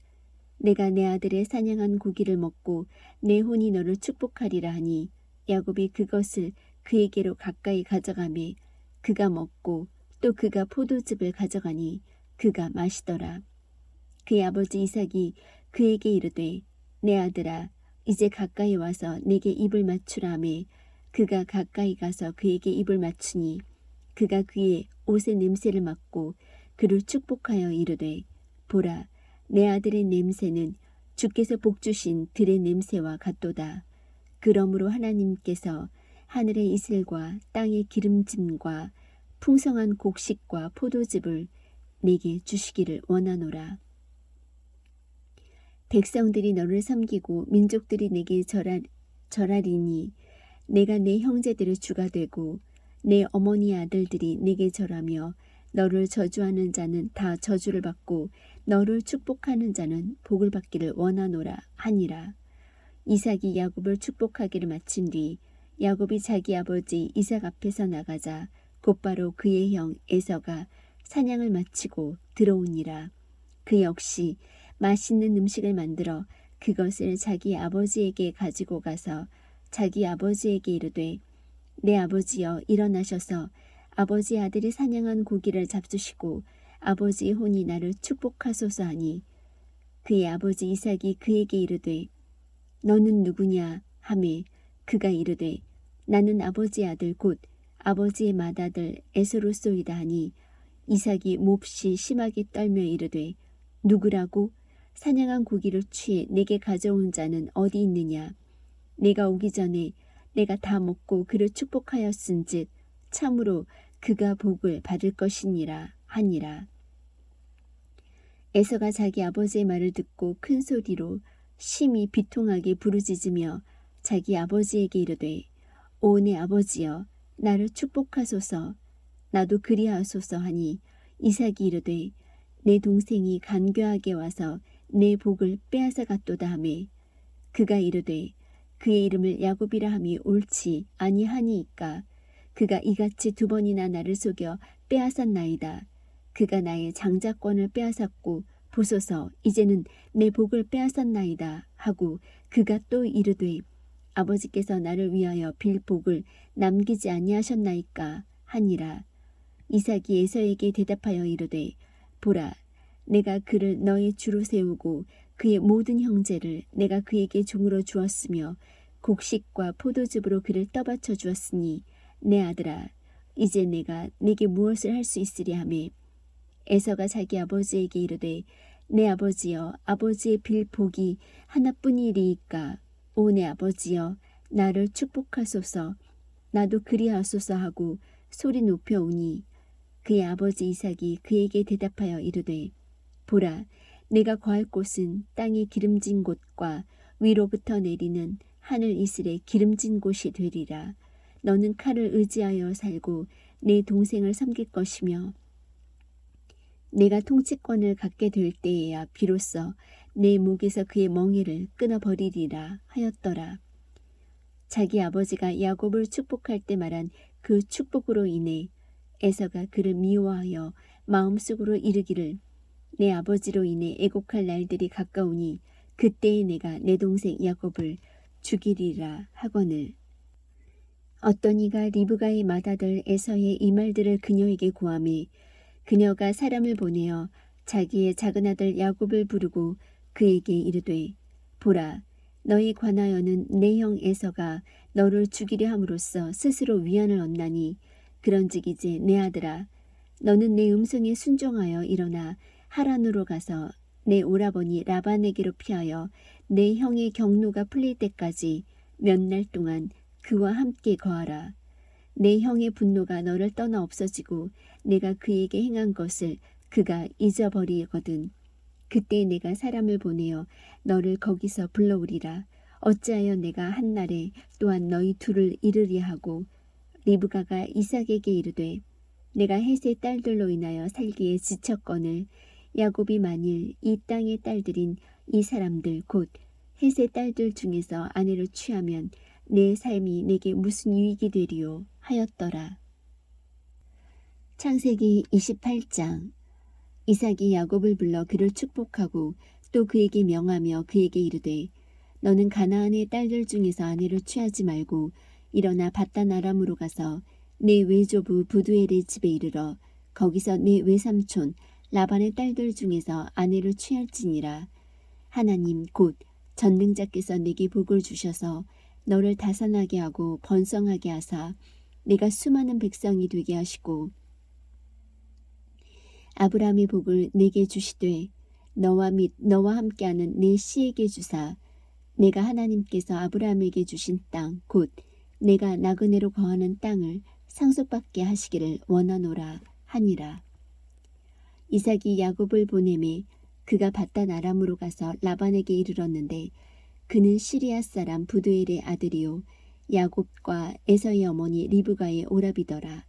내가 내 아들의 사냥한 고기를 먹고 내 혼이 너를 축복하리라 하니 야곱이 그것을 그에게로 가까이 가져가매 그가 먹고 또 그가 포도즙을 가져가니 그가 마시더라. 그의 아버지 이삭이 그에게 이르되 내 아들아 이제 가까이 와서 내게 입을 맞추라 하매 그가 가까이 가서 그에게 입을 맞추니 그가 그의 옷의 냄새를 맡고 그를 축복하여 이르되 보라 내 아들의 냄새는 주께서 복주신 들의 냄새와 같도다. 그러므로 하나님께서 하늘의 이슬과 땅의 기름짐과 풍성한 곡식과 포도즙을 내게 주시기를 원하노라. 백성들이 너를 섬기고 민족들이 내게 절하리니 내가 내 형제들의 주가 되고 내 어머니의 아들들이 내게 절하며 너를 저주하는 자는 다 저주를 받고 너를 축복하는 자는 복을 받기를 원하노라 하니라. 이삭이 야곱을 축복하기를 마친 뒤 야곱이 자기 아버지 이삭 앞에서 나가자 곧바로 그의 형 에서가 사냥을 마치고 들어오니라. 그 역시 맛있는 음식을 만들어 그것을 자기 아버지에게 가지고 가서 자기 아버지에게 이르되 내 아버지여 일어나셔서 아버지 아들이 사냥한 고기를 잡수시고 아버지의 혼이 나를 축복하소서 하니 그의 아버지 이삭이 그에게 이르되 너는 누구냐 하매 그가 이르되 나는 아버지의 아들 곧 아버지의 맏아들 에스로소이다 하니 이삭이 몹시 심하게 떨며 이르되 누구라고 사냥한 고기를 취해 내게 가져온 자는 어디 있느냐 내가 오기 전에 내가 다 먹고 그를 축복하였은즉 참으로 그가 복을 받을 것이니라 하니라. 에서가 자기 아버지의 말을 듣고 큰 소리로 심히 비통하게 부르짖으며 자기 아버지에게 이르되 오 내 아버지여 나를 축복하소서 나도 그리하소서 하니 이삭이 이르되 내 동생이 간교하게 와서 내 복을 빼앗아 갔도다 하매 그가 이르되 그의 이름을 야곱이라 함이 옳지 아니하니이까 그가 이같이 두 번이나 나를 속여 빼앗았나이다. 그가 나의 장자권을 빼앗았고 보소서 이제는 내 복을 빼앗았나이다 하고 그가 또 이르되 아버지께서 나를 위하여 빌 복을 남기지 아니하셨나이까 하니라. 이삭이 에서에게 대답하여 이르되 보라 내가 그를 너의 주로 세우고 그의 모든 형제를 내가 그에게 종으로 주었으며 곡식과 포도즙으로 그를 떠받쳐 주었으니 내 아들아 이제 내가 네게 무엇을 할 수 있으랴 하매 에서가 자기 아버지에게 이르되 내 아버지여 아버지의 빌 복이 하나뿐이리이까 오 내 아버지여 나를 축복하소서 나도 그리하소서 하고 소리 높여 우니 그의 아버지 이삭이 그에게 대답하여 이르되 보라 내가 거할 곳은 땅의 기름진 곳과 위로부터 내리는 하늘 이슬의 기름진 곳이 되리라. 너는 칼을 의지하여 살고 내 동생을 섬길 것이며 내가 통치권을 갖게 될 때에야 비로소 내 목에서 그의 멍에를 끊어버리리라 하였더라. 자기 아버지가 야곱을 축복할 때 말한 그 축복으로 인해 에서가 그를 미워하여 마음속으로 이르기를 내 아버지로 인해 애곡할 날들이 가까우니 그때에 내가 내 동생 야곱을 죽이리라 하거늘. 어떤 이가 리브가의 맏아들 에서의 이 말들을 그녀에게 고하매 그녀가 사람을 보내어 자기의 작은 아들 야곱을 부르고 그에게 이르되 보라 너희 관하여는 내 형 에서가 너를 죽이려 함으로써 스스로 위안을 얻나니 그런즉 이제 내 아들아 너는 내 음성에 순종하여 일어나 하란으로 가서 내 오라버니 라반에게로 피하여 내 형의 경노가 풀릴 때까지 몇 날 동안 그와 함께 거하라. 내 형의 분노가 너를 떠나 없어지고 내가 그에게 행한 것을 그가 잊어버리거든. 그때 내가 사람을 보내어 너를 거기서 불러오리라. 어찌하여 내가 한날에 또한 너희 둘을 이르리 하고 리브가가 이삭에게 이르되 내가 헷의 딸들로 인하여 살기에 지쳤거늘 야곱이 만일 이 땅의 딸들인 이 사람들 곧 헷의 딸들 중에서 아내를 취하면 내 삶이 내게 무슨 유익이 되리요 하였더라. 창세기 28장. 이삭이 야곱을 불러 그를 축복하고 또 그에게 명하며 그에게 이르되 너는 가나안의 딸들 중에서 아내를 취하지 말고 일어나 밧단 아람으로 가서 내 외조부 부두엘의 집에 이르러 거기서 내 외삼촌 라반의 딸들 중에서 아내를 취할지니라. 하나님 곧 전능자께서 내게 복을 주셔서 너를 다산하게 하고 번성하게 하사 내가 수많은 백성이 되게 하시고 아브라함의 복을 내게 주시되 너와 및 너와 함께하는 내 씨에게 주사 내가 하나님께서 아브라함에게 주신 땅 곧 내가 나그네로 거하는 땅을 상속받게 하시기를 원하노라 하니라. 이삭이 야곱을 보내매 그가 밧단 아람으로 가서 라반에게 이르렀는데 그는 시리아 사람 부두엘의 아들이요 야곱과 에서의 어머니 리브가의 오라비더라.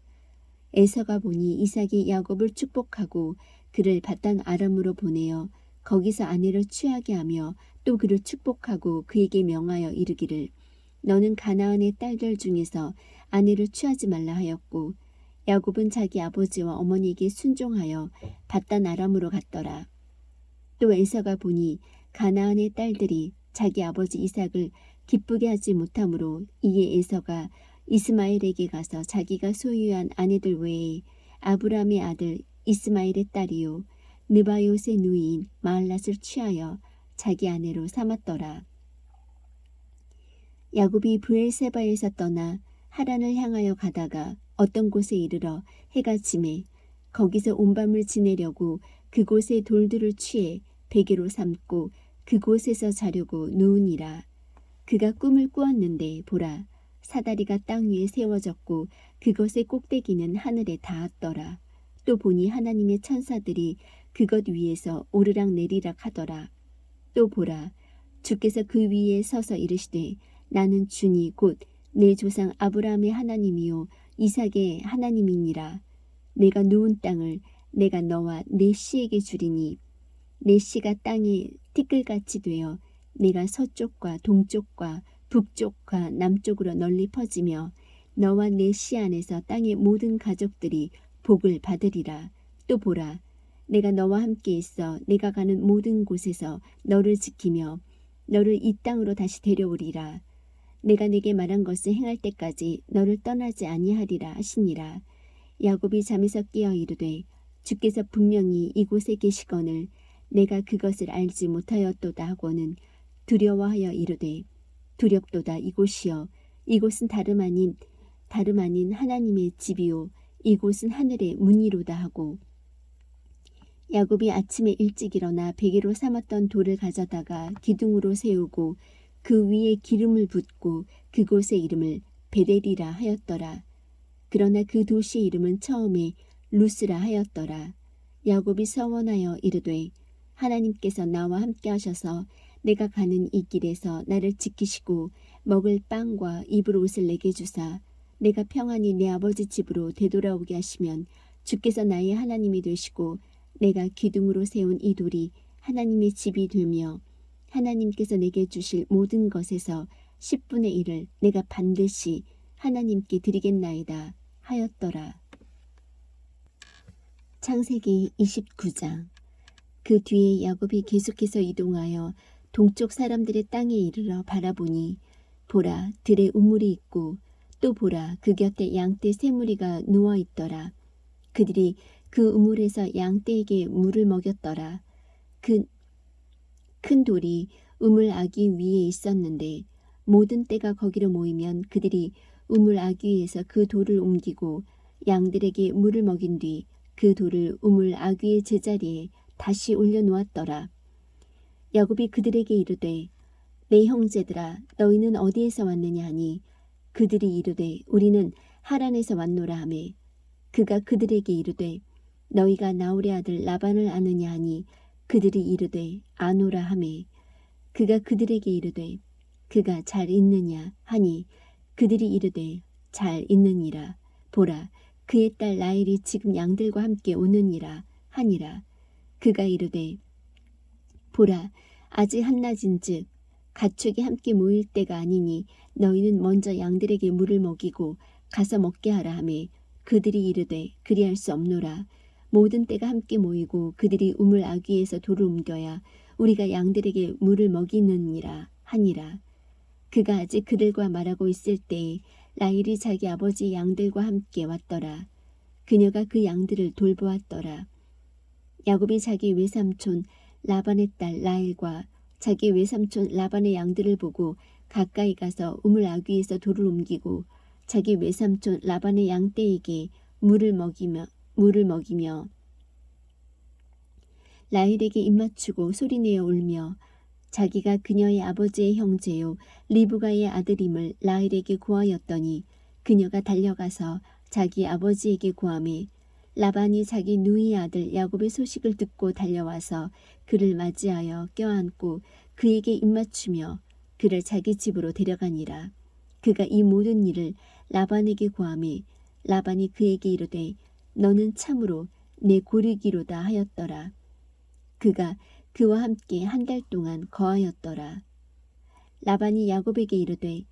에서가 보니 이삭이 야곱을 축복하고 그를 밧단 아람으로 보내어 거기서 아내를 취하게 하며 또 그를 축복하고 그에게 명하여 이르기를 너는 가나안의 딸들 중에서 아내를 취하지 말라 하였고 야곱은 자기 아버지와 어머니에게 순종하여 밧단 아람으로 갔더라. 또 에서가 보니 가나안의 딸들이 자기 아버지 이삭을 기쁘게 하지 못하므로 이에 에서가 이스마엘에게 가서 자기가 소유한 아내들 외에 아브라함의 아들 이스마엘의 딸이요 느바요스의 누이인 마할랏을 취하여 자기 아내로 삼았더라. 야곱이 브엘세바에서 떠나 하란을 향하여 가다가 어떤 곳에 이르러 해가 지매 거기서 온밤을 지내려고 그곳의 돌들을 취해 베개로 삼고 그곳에서 자려고 누우니라. 그가 꿈을 꾸었는데 보라 사다리가 땅 위에 세워졌고 그것의 꼭대기는 하늘에 닿았더라. 또 보니 하나님의 천사들이 그것 위에서 오르락 내리락 하더라. 또 보라, 주께서 그 위에 서서 이르시되 나는 주니 곧 내 조상 아브라함의 하나님이요 이삭의 하나님이니라. 내가 누운 땅을 내가 너와 내 씨에게 주리니 내 씨가 땅에 티끌같이 되어 내가 서쪽과 동쪽과 북쪽과 남쪽으로 널리 퍼지며 너와 내 씨 안에서 땅의 모든 가족들이 복을 받으리라. 또 보라, 내가 너와 함께 있어 내가 가는 모든 곳에서 너를 지키며 너를 이 땅으로 다시 데려오리라. 내가 네게 말한 것을 행할 때까지 너를 떠나지 아니하리라 하시니라. 야곱이 잠에서 깨어 이르되 주께서 분명히 이곳에 계시거늘 내가 그것을 알지 못하였도다 하고는 두려워하여 이르되 두렵도다. 이곳이여 이곳은 다름 아닌 하나님의 집이요 이곳은 하늘의 문이로다 하고 야곱이 아침에 일찍 일어나 베개로 삼았던 돌을 가져다가 기둥으로 세우고 그 위에 기름을 붓고 그곳의 이름을 베델이라 하였더라. 그러나 그 도시의 이름은 처음에 루스라 하였더라. 야곱이 서원하여 이르되 하나님께서 나와 함께 하셔서 내가 가는 이 길에서 나를 지키시고 먹을 빵과 입을 옷을 내게 주사 내가 평안히 내 아버지 집으로 되돌아오게 하시면 주께서 나의 하나님이 되시고 내가 기둥으로 세운 이 돌이 하나님의 집이 되며 하나님께서 내게 주실 모든 것에서 10분의 1을 내가 반드시 하나님께 드리겠나이다 하였더라. 창세기 29장. 그 뒤에 야곱이 계속해서 이동하여 동쪽 사람들의 땅에 이르러 바라보니 보라, 들에 우물이 있고 또 보라, 그 곁에 양떼 세 무리가 누워 있더라. 그들이 그 우물에서 양떼에게 물을 먹였더라. 큰 돌이 우물 아귀 위에 있었는데 모든 떼가 거기로 모이면 그들이 우물 아귀 위에서 그 돌을 옮기고 양들에게 물을 먹인 뒤 그 돌을 우물 아귀의 제자리에 다시 올려놓았더라. 야곱이 그들에게 이르되 내 형제들아 너희는 어디에서 왔느냐 하니 그들이 이르되 우리는 하란에서 왔노라 하매 그가 그들에게 이르되 너희가 나홀의 아들 라반을 아느냐 하니 그들이 이르되 아노라 하매 그가 그들에게 이르되 그가 잘 있느냐 하니 그들이 이르되 잘 있느니라. 보라, 그의 딸 라헬이 지금 양들과 함께 오느니라 하니라. 그가 이르되 보라, 아직 한낮인즉 가축이 함께 모일 때가 아니니 너희는 먼저 양들에게 물을 먹이고 가서 먹게 하라 하매 그들이 이르되 그리할 수 없노라. 모든 떼가 함께 모이고 그들이 우물 아귀에서 돌을 옮겨야 우리가 양들에게 물을 먹이느니라 하니라. 그가 아직 그들과 말하고 있을 때에 라헬이 자기 아버지 양들과 함께 왔더라. 그녀가 그 양들을 돌보았더라. 야곱이 자기 외삼촌 라반의 딸 라헬과 자기 외삼촌 라반의 양들을 보고 가까이 가서 우물 아귀에서 돌을 옮기고 자기 외삼촌 라반의 양떼에게 물을 먹이며 라헬에게 입맞추고 소리내어 울며 자기가 그녀의 아버지의 형제요 리브가의 아들임을 라헬에게 고하였더니 그녀가 달려가서 자기 아버지에게 고하매 라반이 자기 누이의 아들 야곱의 소식을 듣고 달려와서 그를 맞이하여 껴안고 그에게 입맞추며 그를 자기 집으로 데려가니라. 그가 이 모든 일을 라반에게 고하매 라반이 그에게 이르되 너는 참으로 내 고르기로다 하였더라. 그가 그와 함께 한 달 동안 거하였더라. 라반이 야곱에게 이르되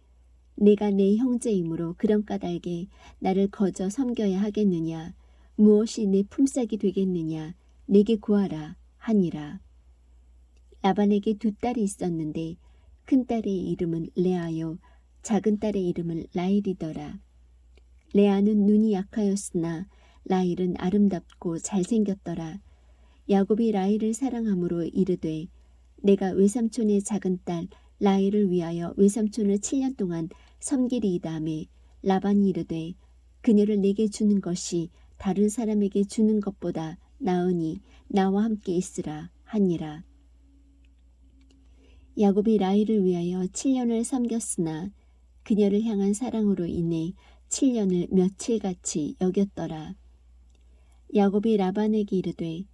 내가 내 형제이므로 그런 까닭에 나를 거저 섬겨야 하겠느냐. 무엇이 내 품삯이 되겠느냐. 내게 구하라 하니라. 라반에게 두 딸이 있었는데 큰 딸의 이름은 레아요 작은 딸의 이름은 라헬이더라. 레아는 눈이 약하였으나 라헬은 아름답고 잘생겼더라. 야곱이 라헬을 사랑함으로 이르되 내가 외삼촌의 작은 딸 라헬을 위하여 외삼촌을 7년 동안 섬기리이다 하매 라반이 이르되 그녀를 내게 주는 것이 다른 사람에게 주는 것보다 나으니 나와 함께 있으라 하니라. 야곱이 라헬을 위하여 7년을 섬겼으나 그녀를 향한 사랑으로 인해 7년을 며칠같이 여겼더라. 야곱이 라반에게 이르되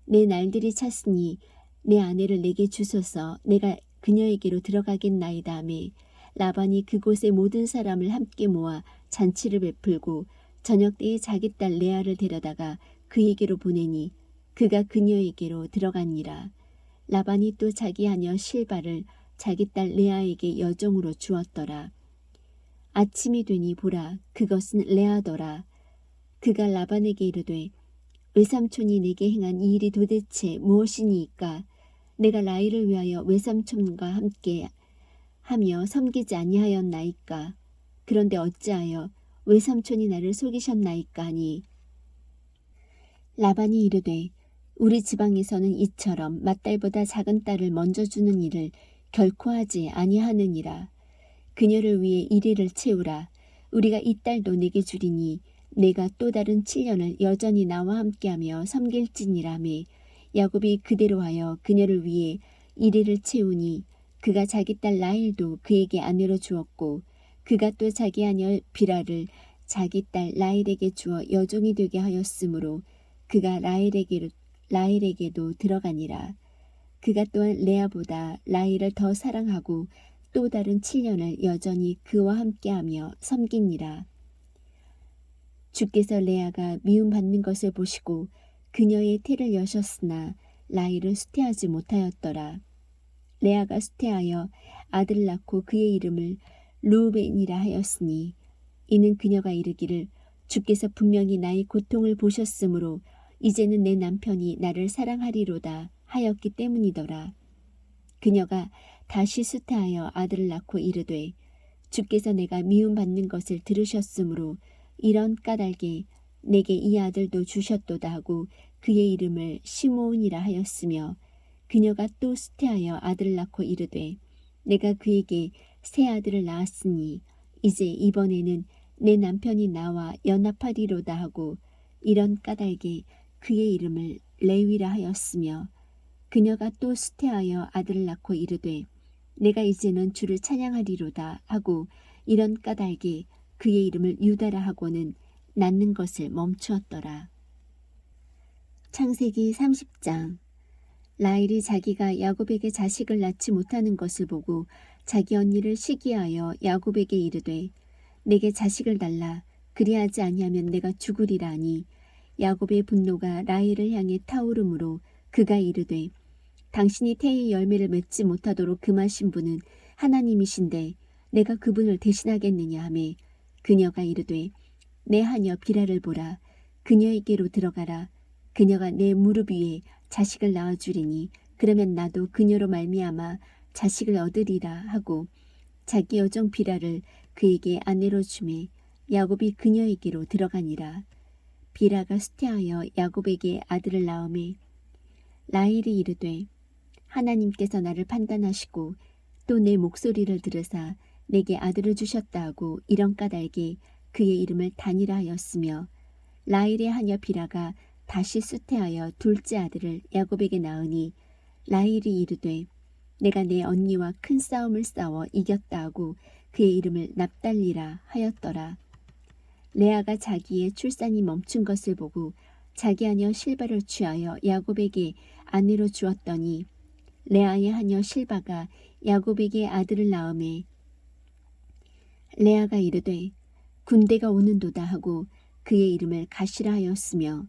내 날들이 찼으니 내 아내를 내게 주소서 내가 그녀에게로 들어가겠나이다 하매 라반이 그곳의 모든 사람을 함께 모아 잔치를 베풀고 저녁 때에 자기 딸 레아를 데려다가 그에게로 보내니 그가 그녀에게로 들어가니라. 라반이 또 자기 하녀 실바를 자기 딸 레아에게 여종으로 주었더라. 아침이 되니 보라 그것은 레아더라. 그가 라반에게 이르되 외삼촌이 내게 행한 이 일이 도대체 무엇이니이까? 내가 라이를 위하여 외삼촌과 함께 하며 섬기지 아니하였나이까? 그런데 어찌하여 외삼촌이 나를 속이셨나이까 하니 라반이 이르되 우리 지방에서는 이처럼 맏딸보다 작은 딸을 먼저 주는 일을 결코 하지 아니하느니라. 그녀를 위해 이리를 채우라. 우리가 이 딸도 내게 주리니 내가 또 다른 7년을 여전히 나와 함께하며 섬길지니라매 야곱이 그대로 하여 그녀를 위해 이리를 채우니 그가 자기 딸 라헬도 그에게 아내로 주었고 그가 또 자기 하녀 비라를 자기 딸 라헬에게 주어 여종이 되게 하였으므로 그가 라헬에게도 들어가니라. 그가 또한 레아보다 라헬을 더 사랑하고 또 다른 7년을 여전히 그와 함께하며 섬기니라. 주께서 레아가 미움받는 것을 보시고 그녀의 태를 여셨으나 라헬을 수태하지 못하였더라. 레아가 수태하여 아들을 낳고 그의 이름을 르우벤이라 하였으니 이는 그녀가 이르기를 주께서 분명히 나의 고통을 보셨으므로 이제는 내 남편이 나를 사랑하리로다 하였기 때문이더라. 그녀가 다시 수태하여 아들을 낳고 이르되 주께서 내가 미움받는 것을 들으셨으므로 이런 까닭에 내게 이 아들도 주셨도다 하고 그의 이름을 시므온이라 하였으며 그녀가 또 수태하여 아들을 낳고 이르되 내가 그에게 새 아들을 낳았으니 이제 이번에는 내 남편이 나와 연합하리로다 하고 이런 까닭에 그의 이름을 레위라 하였으며 그녀가 또 수태하여 아들을 낳고 이르되 내가 이제는 주를 찬양하리로다 하고 이런 까닭에 그의 이름을 유다라 하고는 낳는 것을 멈추었더라. 창세기 30장. 라헬이 자기가 야곱에게 자식을 낳지 못하는 것을 보고 자기 언니를 시기하여 야곱에게 이르되 내게 자식을 달라 그리하지 아니하면 내가 죽으리라 하니 야곱의 분노가 라헬을 향해 타오르므로 그가 이르되 당신이 태의 열매를 맺지 못하도록 금하신 분은 하나님이신데 내가 그분을 대신하겠느냐 하매 그녀가 이르되 내 하녀 비라를 보라 그녀에게로 들어가라 그녀가 내 무릎 위에 자식을 낳아주리니 그러면 나도 그녀로 말미암아 자식을 얻으리라 하고 자기 여종 비라를 그에게 아내로 주매 야곱이 그녀에게로 들어가니라. 비라가 수태하여 야곱에게 아들을 낳음에 라헬이 이르되 하나님께서 나를 판단하시고 또 내 목소리를 들으사 내게 아들을 주셨다 하고 이런 까닭에 그의 이름을 단이라 하였으며 라헬의 하녀 비라가 다시 수태하여 둘째 아들을 야곱에게 낳으니 라헬이 이르되 내가 내 언니와 큰 싸움을 싸워 이겼다 하고 그의 이름을 납달리라 하였더라. 레아가 자기의 출산이 멈춘 것을 보고 자기 하녀 실바를 취하여 야곱에게 아내로 주었더니 레아의 하녀 실바가 야곱에게 아들을 낳음에 레아가 이르되 군대가 오는도다 하고 그의 이름을 가시라 하였으며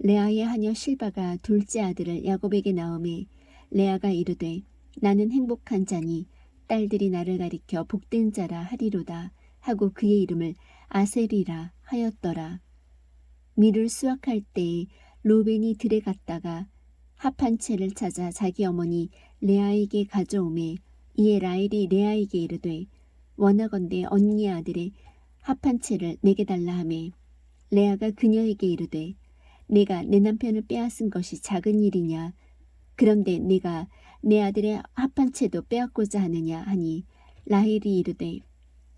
레아의 하녀 실바가 둘째 아들을 야곱에게 낳음에 레아가 이르되 나는 행복한 자니 딸들이 나를 가리켜 복된 자라 하리로다 하고 그의 이름을 아셀이라 하였더라. 밀을 수확할 때에 로벤이 들에 갔다가 합한 채를 찾아 자기 어머니 레아에게 가져오매 이에 라헬이 레아에게 이르되 원하건대 언니의 아들의 합한 채를 내게 달라 하매 레아가 그녀에게 이르되 내가 내 남편을 빼앗은 것이 작은 일이냐 그런데 내가 내 아들의 합한 채도 빼앗고자 하느냐 하니 라헬이 이르되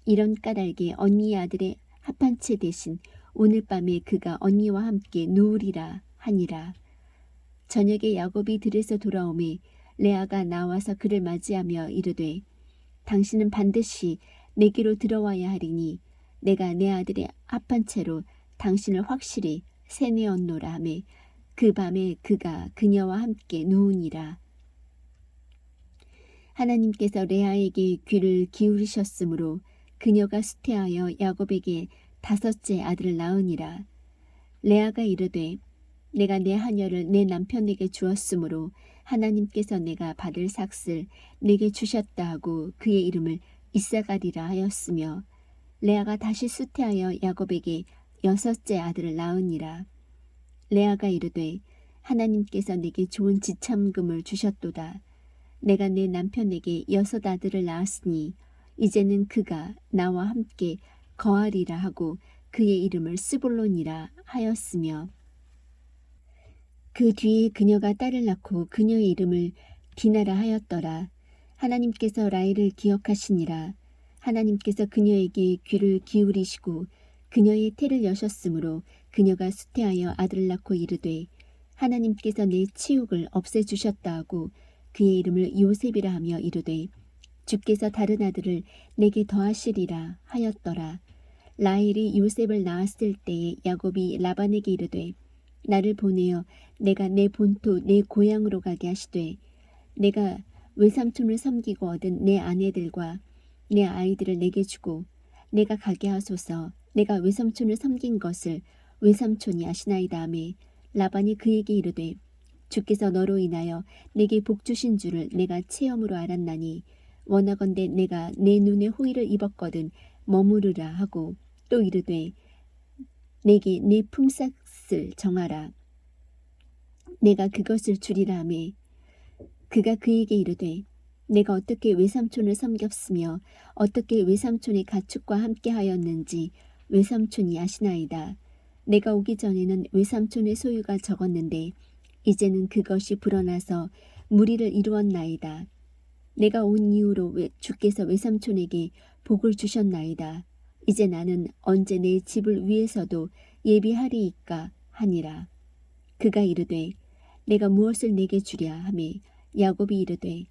이런 까닭에 언니의 아들의 합한 채 대신 오늘 밤에 그가 언니와 함께 누우리라 하니라. 저녁에 야곱이 들에서 돌아오매 레아가 나와서 그를 맞이하며 이르되 당신은 반드시 내게로 들어와야 하리니 내가 내 아들의 합한 채로 당신을 확실히 세뇌었노라 하매 그 밤에 그가 그녀와 함께 누우니라. 하나님께서 레아에게 귀를 기울이셨으므로 그녀가 수태하여 야곱에게 다섯째 아들을 낳으니라. 레아가 이르되 내가 내 하녀를 내 남편에게 주었으므로 하나님께서 내가 받을 삭슬 내게 주셨다 하고 그의 이름을 이사가리라 하였으며 레아가 다시 수태하여 야곱에게 여섯째 아들을 낳으니라. 레아가 이르되 하나님께서 내게 좋은 지참금을 주셨도다. 내가 내 남편에게 여섯 아들을 낳았으니 이제는 그가 나와 함께 거하리라 하고 그의 이름을 스불론이라 하였으며 그 뒤에 그녀가 딸을 낳고 그녀의 이름을 디나라 하였더라. 하나님께서 라헬을 기억하시니라. 하나님께서 그녀에게 귀를 기울이시고 그녀의 태를 여셨으므로 그녀가 수태하여 아들을 낳고 이르되 하나님께서 내 치욕을 없애주셨다 하고 그의 이름을 요셉이라 하며 이르되 주께서 다른 아들을 내게 더하시리라 하였더라. 라헬이 요셉을 낳았을 때에 야곱이 라반에게 이르되 나를 보내어 내가 내 본토 내 고향으로 가게 하시되 내가 외삼촌을 섬기고 얻은 내 아내들과 내 아이들을 내게 주고 내가 가게 하소서. 내가 외삼촌을 섬긴 것을 외삼촌이 아시나이다 하매 라반이 그에게 이르되 주께서 너로 인하여 내게 복 주신 줄을 내가 체험으로 알았나니 원하건대 내가 내 눈에 호의를 입었거든 머무르라 하고 또 이르되 내게 내 품삯을 정하라. 내가 그것을 주리라 하매 그가 그에게 이르되 내가 어떻게 외삼촌을 섬겼으며 어떻게 외삼촌의 가축과 함께 하였는지 외삼촌이 아시나이다. 내가 오기 전에는 외삼촌의 소유가 적었는데 이제는 그것이 불어나서 무리를 이루었나이다. 내가 온 이후로 주께서 외삼촌에게 복을 주셨나이다. 이제 나는 언제 내 집을 위해서도 예비하리이까 하니라. 그가 이르되 내가 무엇을 내게 주랴 하매 야곱이 이르되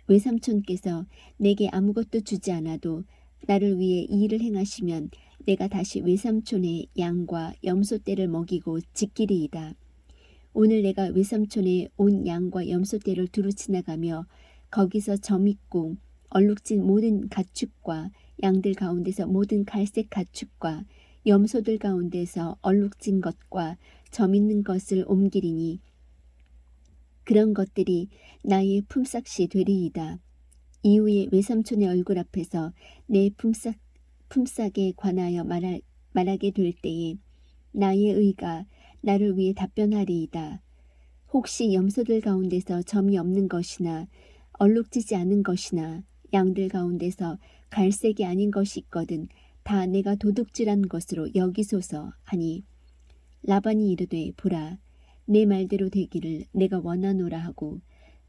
외삼촌께서 내게 아무것도 주지 않아도 나를 위해 이 일을 행하시면 내가 다시 외삼촌의 양과 염소떼를 먹이고 지키리이다. 오늘 내가 외삼촌의 온 양과 염소떼를 두루 지나가며 거기서 점있고 얼룩진 모든 가축과 양들 가운데서 모든 갈색 가축과 염소들 가운데서 얼룩진 것과 점있는 것을 옮기리니 그런 것들이 나의 품삯이 되리이다. 이후에 외삼촌의 얼굴 앞에서 내 품삯에 관하여 말하게 될 때에 나의 의가 나를 위해 답변하리이다. 혹시 염소들 가운데서 점이 없는 것이나 얼룩지지 않은 것이나 양들 가운데서 갈색이 아닌 것이 있거든 다 내가 도둑질한 것으로 여기소서 하니 라반이 이르되 보라 내 말대로 되기를 내가 원하노라 하고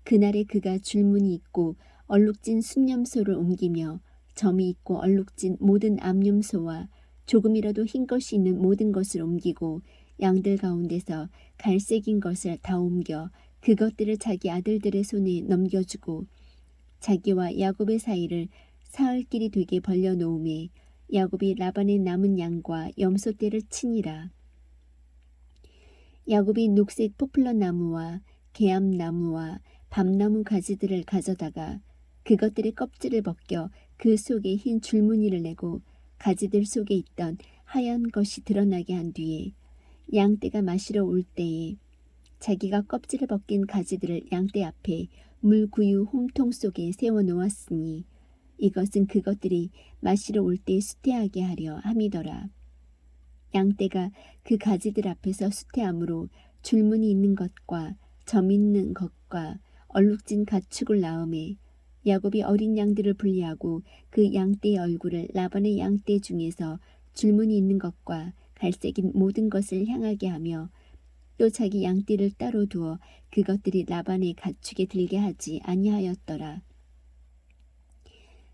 그날에 그가 줄무늬 있고 얼룩진 순염소를 옮기며 점이 있고 얼룩진 모든 암염소와 조금이라도 흰 것이 있는 모든 것을 옮기고 양들 가운데서 갈색인 것을 다 옮겨 그것들을 자기 아들들의 손에 넘겨주고 자기와 야곱의 사이를 사흘길이 되게 벌려놓음에 야곱이 라반의 남은 양과 염소떼를 치니라. 야곱이 녹색 포플러 나무와 개암나무와 밤나무 가지들을 가져다가 그것들의 껍질을 벗겨 그 속에 흰 줄무늬를 내고 가지들 속에 있던 하얀 것이 드러나게 한 뒤에 양떼가 마시러 올 때에 자기가 껍질을 벗긴 가지들을 양떼 앞에 물구유 홈통 속에 세워 놓았으니 이것은 그것들이 마시러 올 때 수태하게 하려 함이더라. 양떼가 그 가지들 앞에서 수태함으로 줄무늬 있는 것과 점 있는 것과 얼룩진 가축을 낳음에 야곱이 어린 양들을 분리하고 그 양떼의 얼굴을 라반의 양떼 중에서 줄무늬 있는 것과 갈색인 모든 것을 향하게 하며 또 자기 양떼를 따로 두어 그것들이 라반의 가축에 들게 하지 아니하였더라.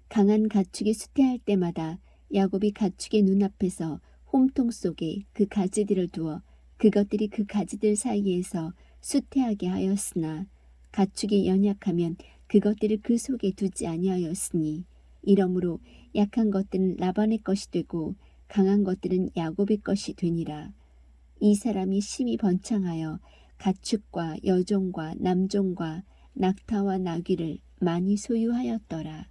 강한 가축이 수태할 때마다 야곱이 가축의 눈앞에서 홈통 속에 그 가지들을 두어 그것들이 그 가지들 사이에서 수태하게 하였으나 가축이 연약하면 그것들을 그 속에 두지 아니하였으니 이러므로 약한 것들은 라반의 것이 되고 강한 것들은 야곱의 것이 되니라. 이 사람이 심히 번창하여 가축과 여종과 남종과 낙타와 나귀를 많이 소유하였더라.